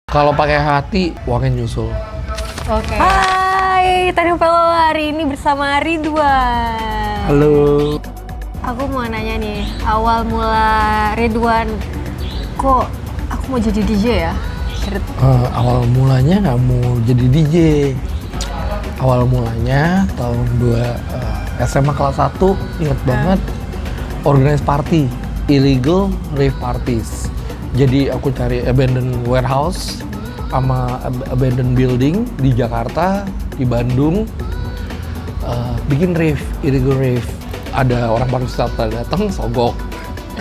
Kalau pakai hati, uangnya nyusul. Oke. Hai, Tani Fellow, hari ini bersama Ridwan. Halo. Aku mau nanya nih, awal mula Ridwan, kok aku mau jadi DJ ya? Awal mulanya nggak mau jadi DJ. Awal mulanya tahun SMA kelas 1, ingat banget, organize party, illegal rave parties. Jadi aku cari abandoned warehouse sama abandoned building di Jakarta, di Bandung, bikin rave, illegal rave. Ada orang pariwisata datang, sogok,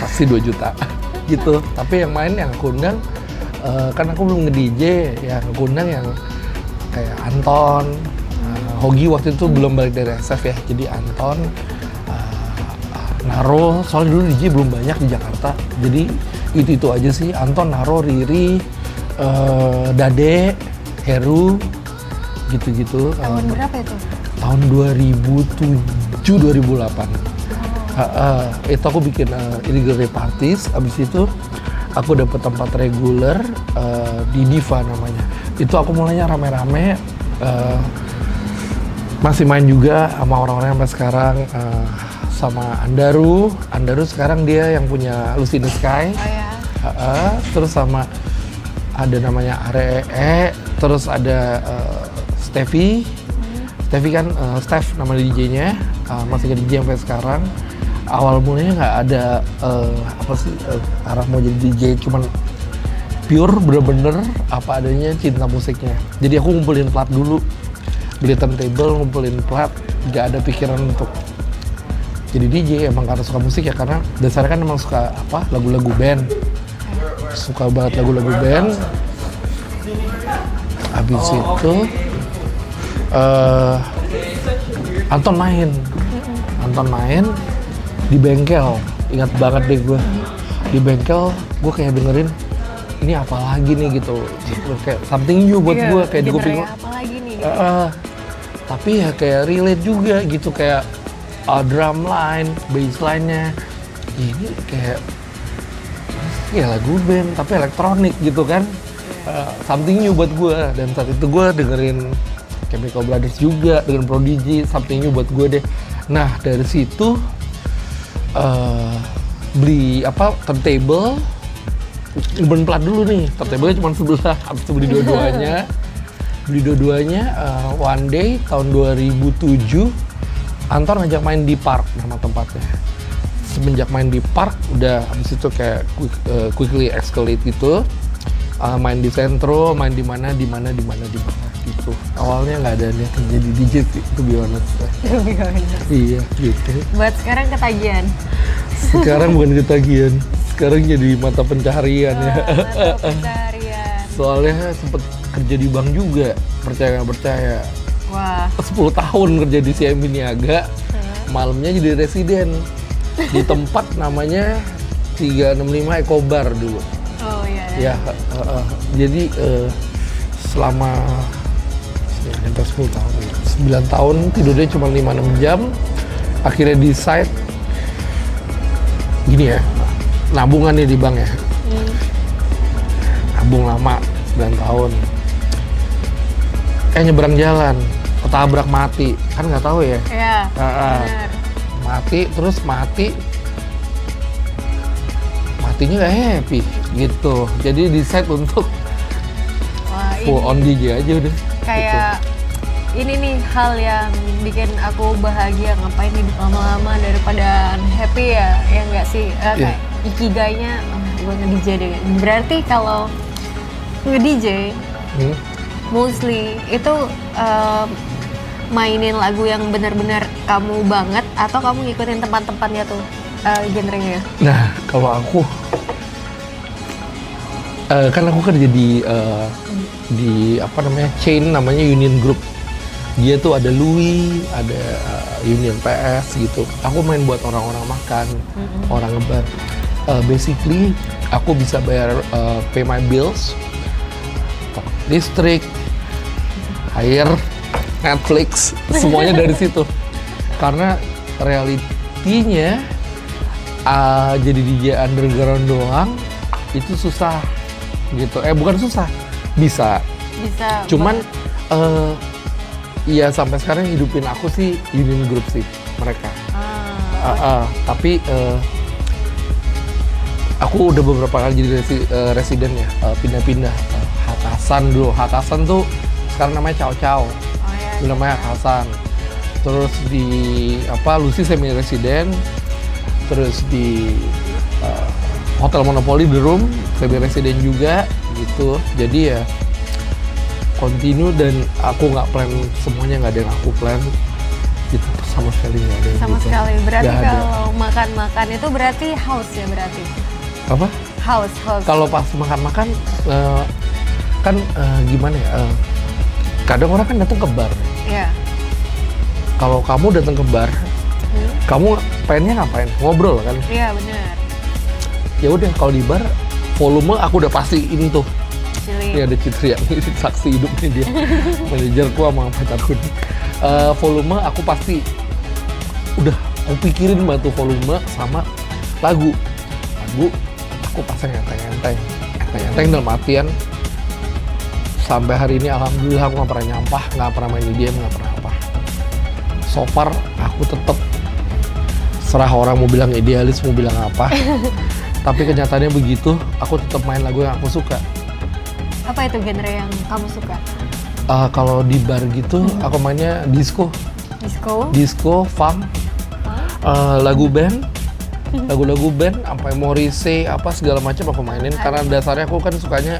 kasih 2 juta gitu. Tapi yang main yang aku undang, kan aku belum nge-DJ, ya aku undang yang kayak Anton, Hogi waktu itu belum balik dari SF ya, jadi Anton, Naro, soalnya dulu DJ belum banyak di Jakarta, jadi itu aja sih. Anton, Naro, Riri, Dade, Heru, gitu-gitu. Tahun berapa itu? Tahun 2007-2008. Itu aku bikin illegal rave parties. Abis itu aku dapet tempat reguler di Diva namanya. Itu aku mulainya rame-rame, masih main juga sama orang-orang sampai sekarang. Sama Andaru sekarang dia yang punya Lucy in the Sky. Oh ya. Terus sama ada namanya Are, terus ada Steffi kan, Steph nama DJ-nya, masih ke DJ sampai sekarang. Awal mulanya nggak ada arah mau jadi DJ, cuman pure bener-bener apa adanya cinta musiknya. Jadi aku ngumpulin plat dulu, beli turntable, ngumpulin plat, nggak ada pikiran untuk jadi DJ, emang karena suka musik ya, karena dasarnya kan emang suka lagu-lagu band, suka banget lagu-lagu band. Habis itu Anton main di bengkel, ingat banget deh gue di bengkel, gue kayak dengerin ini apa lagi nih gitu, kayak something new buat gue, kayak di kuping gue apa lagi nih? tapi ya kayak relate juga gitu, kayak drum line, bass line-nya ini kayak ya lagu band tapi elektronik gitu kan. Something new buat gue, dan saat itu gue dengerin Chemical Brothers juga, dengan Prodigy, something new buat gue deh. Nah dari situ beli turntable, ngumpulin plat dulu nih, turntable cuma sebelah, habis itu beli dua-duanya. One day tahun 2007 Anton ngajak main di Park, nama tempatnya. Semenjak main di Park, udah habis itu kayak quickly escalate gitu. Main di Sentro, main di mana gitu. Awalnya nggak ada niat jadi DJ sih, to be honest. Iya, gitu. Buat sekarang ketagihan. Sekarang bukan ketagihan, sekarang jadi mata pencaharian ya. Mata pencaharian. Soalnya sempet kerja di bank juga, percaya nggak percaya. Wah. 10 tahun kerja di CMB Niaga, malamnya jadi residen di tempat namanya 365 Ecobar dulu. Oh iya. Ya, jadi selama hampir 10 tahun, 9 tahun tidurnya cuma 5-6 jam. Akhirnya decide gini ya, nabungan nih di bank ya. Nabung lama 9 tahun. Nyebrang jalan, ketabrak mati, kan nggak tahu ya. Iya. Benar. Matinya nggak happy gitu. Jadi decide untuk full on DJ aja udah. Kayak gitu. Ini nih hal yang bikin aku bahagia, ngapain hidup lama-lama daripada unhappy ya nggak sih? Kayak ikigainya, gue nge-DJ deh. Berarti kalau nge-DJ, mostly itu mainin lagu yang benar-benar kamu banget, atau kamu ngikutin tempat-tempatnya tuh genrenya? Nah, kalau aku kan aku kerja di chain namanya Union Group. Dia tuh ada Louis, ada Union PS gitu. Aku main buat orang-orang makan, orang ngebar. Basically aku bisa bayar pay my bills, listrik, air, Netflix, semuanya dari situ. Karena realitinya jadi DJ underground doang itu susah gitu. Bukan susah, Bisa. Cuman ya sampai sekarang yang hidupin aku sih Union Group sih mereka. Tapi aku udah beberapa kali jadi residen ya, pindah-pindah. Hakasan dulu, Hakasan tuh sekarang namanya Cao Cao. Dulu namanya Hakasan. Terus di Lucy semi residen. Terus di Hotel Monopoly The Room semi residen juga gitu. Jadi ya continue dan aku nggak plan semuanya, nggak ada yang aku plan gitu sama sekali, nggak ada yang sama gitu. sekali. Berarti Nggak ada. kalau makan itu berarti house ya berarti. Apa? House. Kalau pas makan kan gimana ya? Kadang orang kan datang ke bar. Iya. Kalau kamu datang ke bar, kamu pengennya ngapain? Ngobrol kan? Iya benar. Ya udah kalau di bar volume aku udah pasti ini tuh. Ini ada Citri yang ini saksi hidupnya dia, manajerku sama pacarku. Volume aku pasti udah aku pikirin banget tuh volume sama lagu aku pasang enteng dalam artian sampai hari ini alhamdulillah aku nggak pernah nyampah, nggak pernah main IDM, nggak pernah apa. So far aku tetap serah orang mau bilang idealis mau bilang apa, tapi kenyataannya begitu, aku tetap main lagu yang aku suka. Apa itu genre yang kamu suka? Kalau di bar gitu, aku mainnya disco, funk, lagu band, lagu-lagu band, sampai Morrissey apa segala macam aku mainin. Karena dasarnya aku kan sukanya,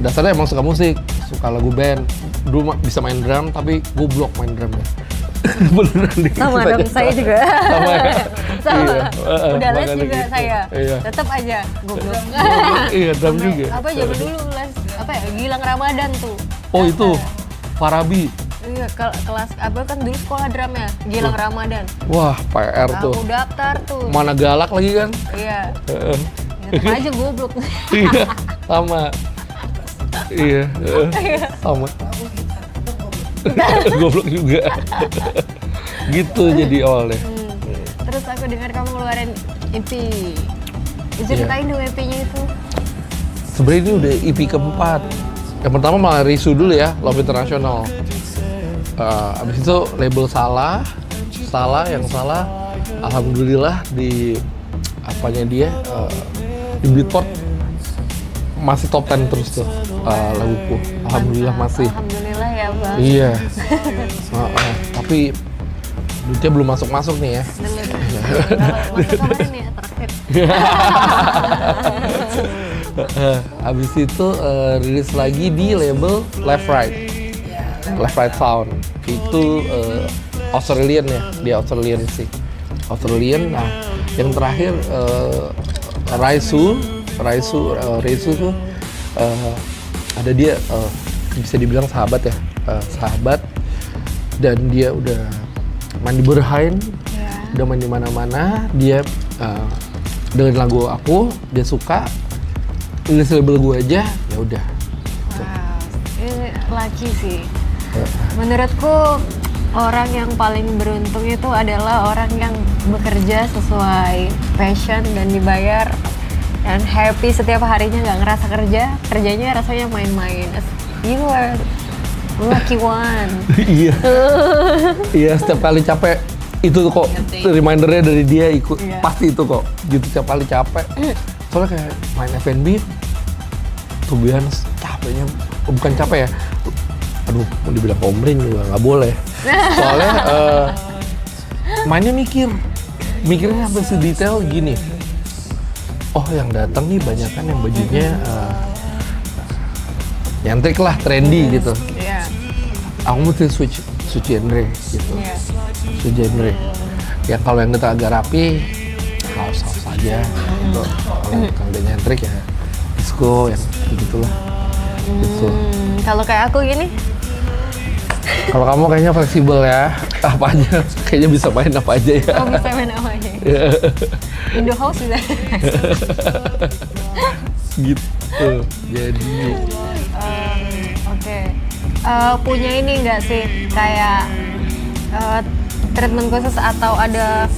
dasarnya emang suka musik, suka lagu band. Dulu bisa main drum, tapi goblok main drum ya. Beneran deh. Sama dong, saya juga. Sama ya? Sama. Iya. Udah les Makanya juga gitu. saya. Iya. Tetap aja goblok. Iya, drum juga. Apa zaman dulu les apa ya? Gilang Ramadan tuh. Oh itu, Farabi. Iya, kelas apa kan dulu sekolah drum ya, Gilang Ramadan. Wah, PR tuh. Aku daftar tuh. Mana galak lagi kan? Iya. Ya, tetap aja goblok. Iya, sama. Iya, sama. Goblok juga. Gitu jadi awalnya. Terus aku dengar kamu ngeluarin EP. Ceritain dong EP-nya itu. Sebenarnya ini udah EP keempat. Yang pertama malah Risu dulu ya, Love International. Abis itu label salah. Alhamdulillah di apanya dia di Beatport masih top 10 terus tuh laguku. Alhamdulillah masih. Alhamdulillah ya bang. Iya. Tapi duitnya belum masuk nih ya. Kalau masuk kemarin ya terakhir. Habis itu rilis lagi di label Left Right Sound. Itu Australian ya, dia Australian sih. Nah, yang terakhir Raisu tuh ada dia bisa dibilang sahabat ya, sahabat, dan dia udah main di Berhain, udah main di mana-mana. Dia dengerin lagu aku, dia suka, tulis label gue aja, ya udah. Wow, ini laki sih. Menurutku orang yang paling beruntung itu adalah orang yang bekerja sesuai passion dan dibayar dan happy setiap harinya, nggak ngerasa kerjanya rasanya main-main. You are lucky one. Iya. Iya, setiap kali capek itu tuh kok remindernya dari dia ikut, pasti itu kok. Gitu setiap kali capek. Soalnya kayak main F&B, to be honest, capeknya bukan capek ya. Aduh, mau dibilang komplain juga nggak boleh. Soalnya mainnya mikirnya sampai sedetail gini. Oh, yang datang nih banyak kan yang bajunya nyentrik lah, trendy gitu. Iya. Aku mesti switch genre gitu. Switch genre. Ya kalau yang kita agak rapi, house aja. Gitu. Kalau udah nyentrik ya disco yang begitulah. Gitu. Kalau kayak aku gini, kalau kamu kayaknya fleksibel ya, apa aja, kayaknya bisa main apa aja ya. oh bisa main apa aja. Indo house bisa. Gitu. Jadi. Oke. Punya ini nggak sih kayak treatment khusus atau ada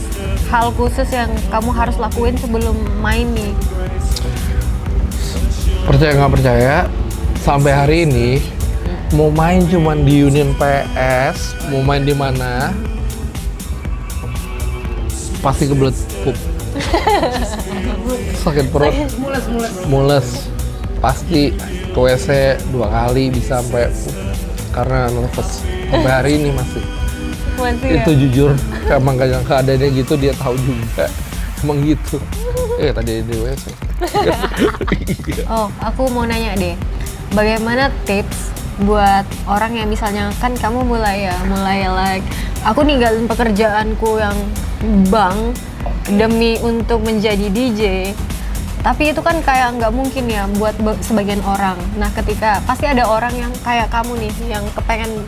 hal khusus yang kamu harus lakuin sebelum main nih? Percaya nggak percaya, sampai hari ini mau main cuman di Union PS, mau main di mana pasti kebelet pup. Sakit perut, mules, pasti ke WC 2 kali bisa sampai pup karena nervous. Sampai hari ini masih. Itu jujur, emang keadaannya gitu, dia tahu juga. Emang gitu. Tadi di WC. Oh, aku mau nanya deh. Bagaimana tips buat orang yang misalnya kan kamu mulai like aku ninggalin pekerjaanku yang bank demi untuk menjadi DJ. Tapi itu kan kayak nggak mungkin ya buat sebagian orang. Nah, ketika pasti ada orang yang kayak kamu nih yang kepengen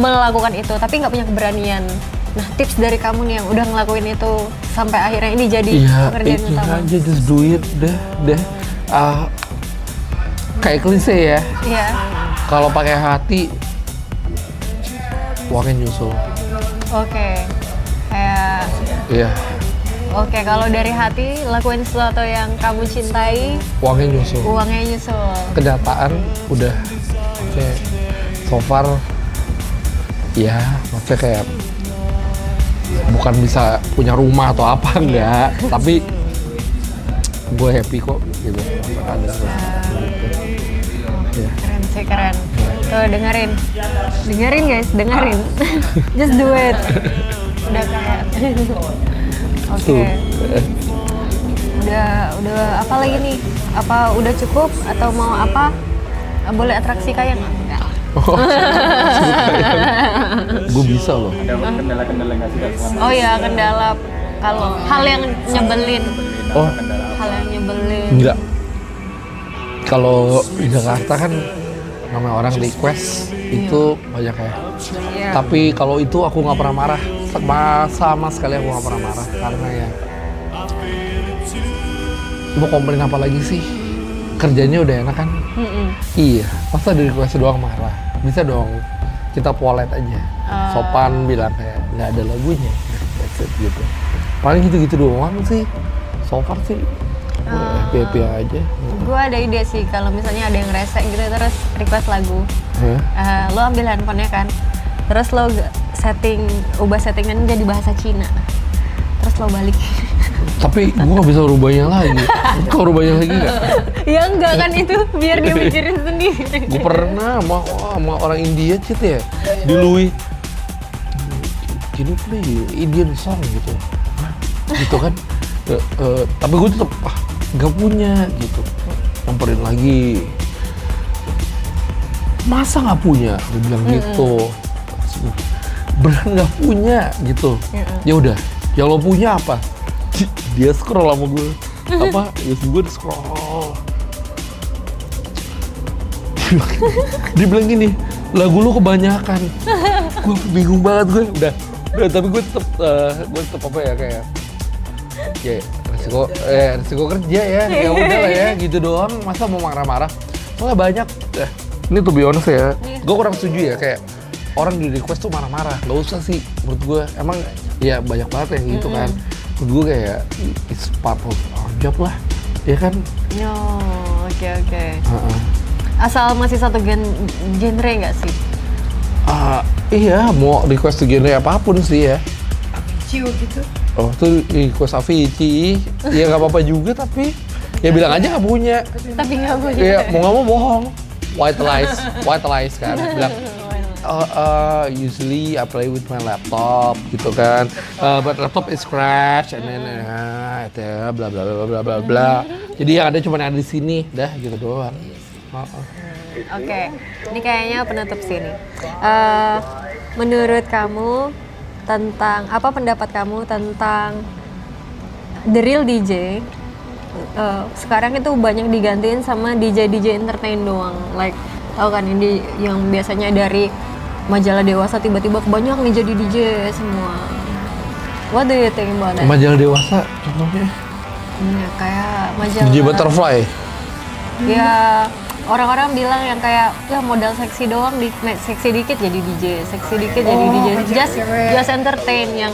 melakukan itu tapi nggak punya keberanian. Nah, tips dari kamu nih yang udah ngelakuin itu sampai akhirnya ini jadi pekerjaan utama. Iya aja, just do it, deh. Kayak klise ya. Iya. Kalau pakai hati, uangnya nyusul. Oke. Kayak. Iya. Oke, kalau dari hati lakuin sesuatu yang kamu cintai, uangnya nyusul. Kenyataan udah, oke. So far, ya, maksudnya kayak bukan bisa punya rumah atau apa enggak, tapi gue happy kok gitu. Ada gitu. Keren sih, keren. Tuh dengerin guys, dengerin. Just do it. Udah kayak. Oke. Udah apa lagi nih? Apa udah cukup atau mau apa? Boleh atraksi kayak nggak? Gue bisa loh. Ada kendala-kendala nggak sih selama? Oh ya, kendala kalau hal yang nyebelin. Oh, Hal yang nyebelin. enggak. Kalau di Jakarta kan namanya orang request itu banyak ya. Iya. Tapi kalau itu aku nggak pernah marah. Sama sekali aku nggak pernah marah karena ya mau komplain apa lagi sih? Kerjanya udah enak kan? Iya, masa dari request doang marah? Bisa dong, kita polite aja, sopan bilang kayak nggak ada lagunya, that's it gitu. Paling gitu-gitu doang sih, so far sih happy aja. Gue ada ide sih kalau misalnya ada yang rese gitu terus request lagu, lo ambil handphonenya kan, terus lo ubah settingan jadi bahasa Cina, terus lo balik. Tapi gue nggak bisa rubahnya lagi. Kau rubahnya lagi nggak? Ya enggak kan itu biar dia mikirin sendiri. Gue pernah sama orang India cit ya di Louis. Can you play Indian song gitu? Hah? Gitu kan? Tapi gue tetap nggak punya gitu. Nyamperin lagi. Masa nggak punya? Dia bilang gitu. Beneran nggak punya gitu. Ya udah, yang lo punya apa? Dia scroll sama gue. Apa? Ya gue scroll. Dia bilang gini, lagu lu kebanyakan. Gue bingung banget gue. Udah, tapi gue tetap apa ya kayak resiko kerja ya. Ya udah lah ya, gitu doang. Masa mau marah-marah? Soalnya banyak. Ini to be honest ya, gue kurang setuju ya kayak orang di request tuh marah-marah. Gak usah sih, menurut gue. Emang ya banyak banget yang gitu kan. Menurut gue kayak it's part of our job lah, ya kan? Oke. Asal masih satu genre nggak sih? Iya, mau request genre apapun sih ya. Ciu gitu. Oh, tuh request Avicii, ya nggak apa-apa juga tapi ya bilang aja nggak punya. Tapi nggak punya. Ya mau nggak mau bohong. White lies kan. Bilang, usually I play with my laptop gitu kan, but laptop is crash and then bla bla bla bla bla bla. Jadi yang ada cuma ada di sini, dah gitu doang. Oke, ini kayaknya penutup sini. Menurut kamu tentang apa pendapat kamu tentang the real DJ? Sekarang itu banyak digantiin sama DJ entertain doang, like tau kan ini yang biasanya dari majalah dewasa tiba-tiba banyak nih jadi DJ semua. What do you think about that? Majalah dewasa contohnya? Ya, kayak majalah DJ Butterfly. Ya orang-orang bilang yang kayak ya modal seksi doang, seksi dikit jadi DJ, seksi dikit jadi DJ. Just entertain yang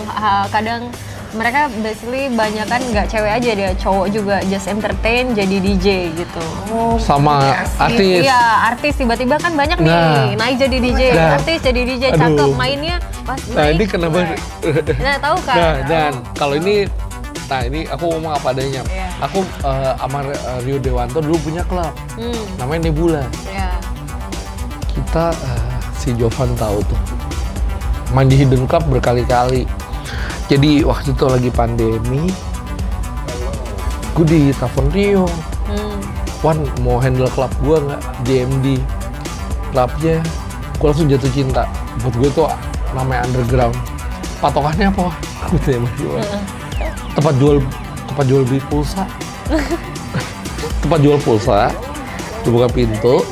kadang mereka basically banyak kan nggak cewek aja dia, cowok juga just entertain jadi DJ gitu. Sama artis. Iya, artis tiba-tiba kan banyak nih, Nah. naik jadi DJ, Nah. artis jadi DJ, Aduh. cakep mainnya pas Nah naik. ini kenapa? Nah, tahu kan? Nah dan kalau ini, nah ini aku ngomong apa adanya. Iya. Aku sama Rio Dewanto dulu punya klub, namanya Nebula. Ya. Kita si Jovan tahu tuh main di Hidden Club berkali-kali. Jadi waktu itu lagi pandemi, gue ditelepon Rio, Wan mau handle klub gue nggak? JMD klubnya, gue langsung jatuh cinta. Buat gue tuh namanya underground. Patokannya apa? Gue tanya sama Rio. Tempat jual beli pulsa. Tempat jual pulsa, dibuka pintu,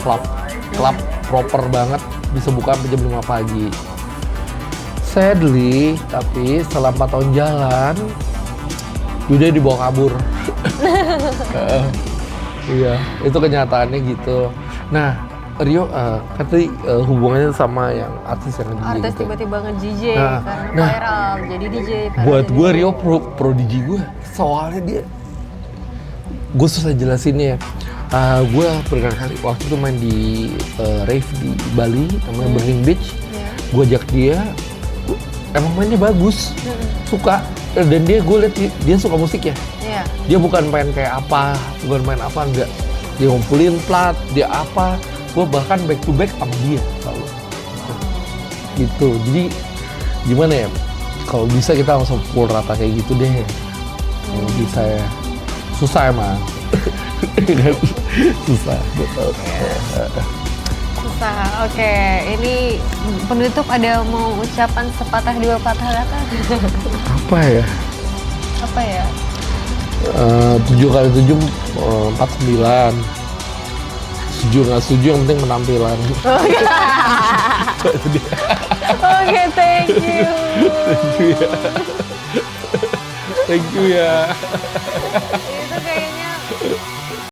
klub proper banget, bisa buka sampai jam 5 pagi. Sadly, tapi setelah 4 tahun jalan, Duda dibawa kabur. Iya, itu kenyataannya gitu. Nah, Rio kan tadi hubungannya sama yang artis yang nge-DJ Artis gitu. tiba-tiba nge-DJ Nah, karena viral, jadi DJ. viral Buat jadi gue DJ. Rio pro DJ gue, soalnya dia, gue susah jelasinnya ya. Gue berkali-kali waktu itu main di rave di Bali, namanya Burning Beach. Iya. Gue ajak dia, emang mainnya bagus, suka. Dan dia, gue liat dia suka musik ya. Iya. Dia bukan main kayak apa, bukan main apa, enggak. Dia ngumpulin plat, dia apa. Gue bahkan back to back sama dia selalu. Gitu, jadi gimana ya, kalau bisa kita langsung full rata kayak gitu deh. Kalau bisa ya, susah emang. Susah, betul. Susah. Oke, ini penutup ada mau ucapan sepatah dua patah kata? Apa ya? Apa ya? 7 kali 7 49. Setuju nggak setuju, yang penting penampilan. Itu dia. Oke, thank you. Thank you ya. Thank you ya.